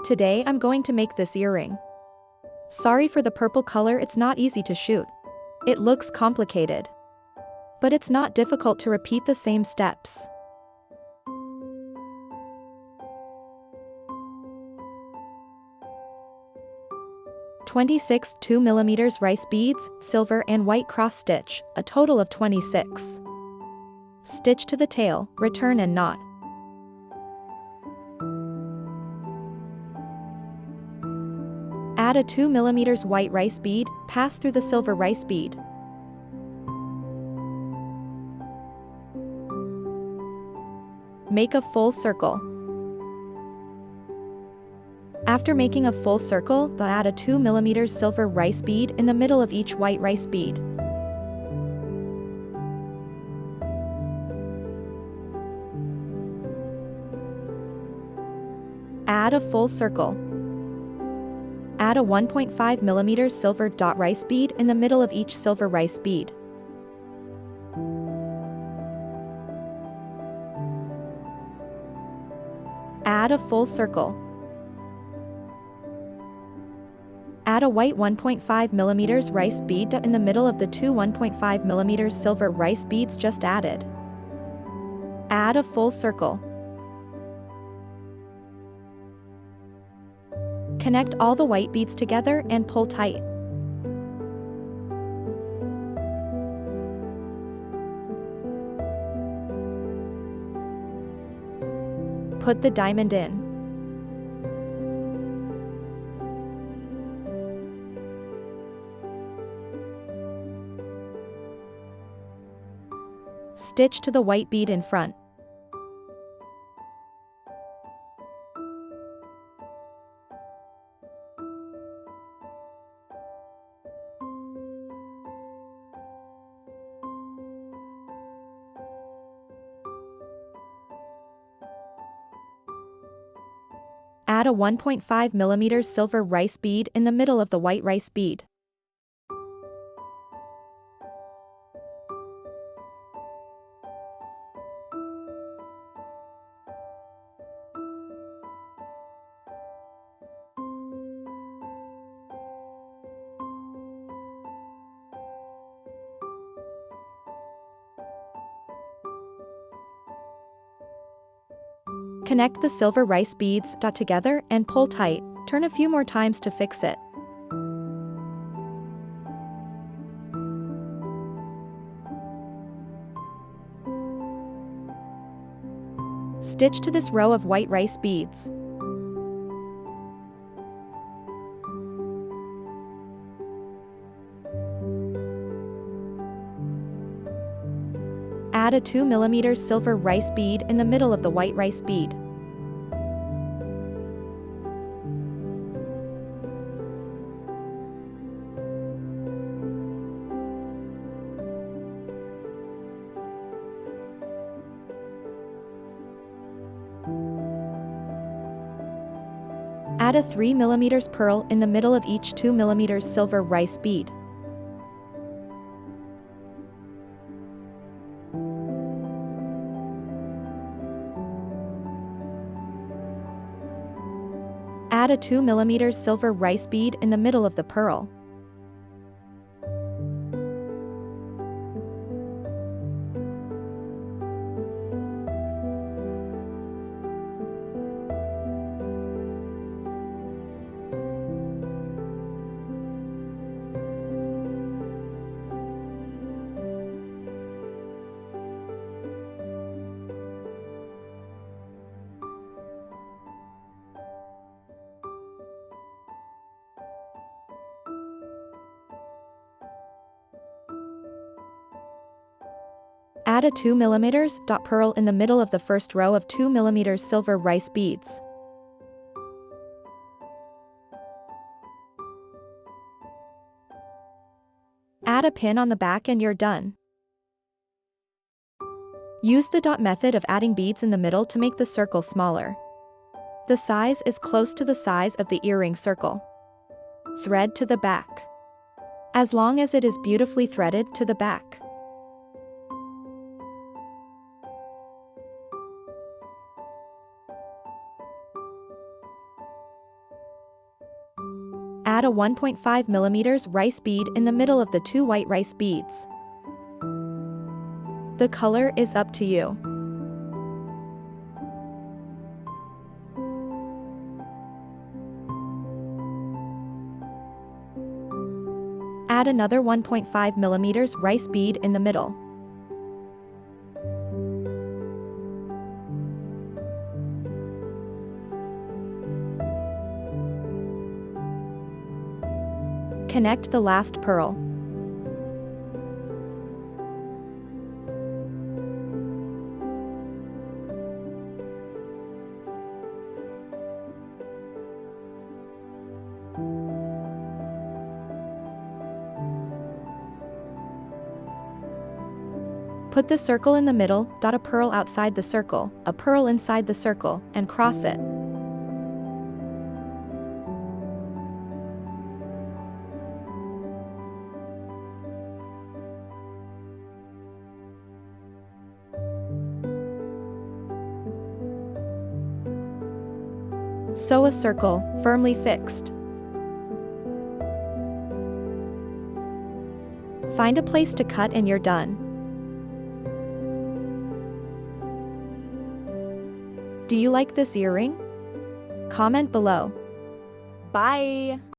Today I'm going to make this earring. Sorry for the purple color, it's not easy to shoot. It looks complicated. But it's not difficult to repeat the same steps. "26 2mm rice beads, silver and white cross stitch, a total of 26. Stitch to the tail, return and knot. Add a 2mm white rice bead, pass through the silver rice bead. Make a full circle. After making a full circle, add a 2mm silver rice bead in the middle of each white rice bead. Add a full circle. Add a 1.5mm silver dot rice bead in the middle of each silver rice bead. Add a full circle. Add a white 1.5mm rice bead in the middle of the two 1.5mm silver rice beads just added. Add a full circle. Connect all the white beads together and pull tight. Put the diamond in. Stitch to the white bead in front. Add a 1.5mm silver rice bead in the middle of the white rice bead. Connect the silver rice beads together and pull tight. Turn a few more times to fix it. Stitch to this row of white rice beads. Add a 2mm silver rice bead in the middle of the white rice bead. Add a 3mm pearl in the middle of each 2mm silver rice bead. Add a 2mm silver rice bead in the middle of the pearl. Add a 2mm pearl in the middle of the first row of 2mm silver rice beads. Add a pin on the back and you're done. Use the dot method of adding beads in the middle to make the circle smaller. The size is close to the size of the earring circle. Thread to the back. As long as it is beautifully threaded to the back. Add a 1.5 millimeters rice bead in the middle of the 2 white rice beads. The color is up to you. Add another 1.5 millimeters rice bead in the middle. Connect the last pearl. Put the circle in the middle, dot a pearl outside the circle, a pearl inside the circle, and cross it. Sew a circle, firmly fixed. Find a place to cut and you're done. Do you like this earring? Comment below. Bye!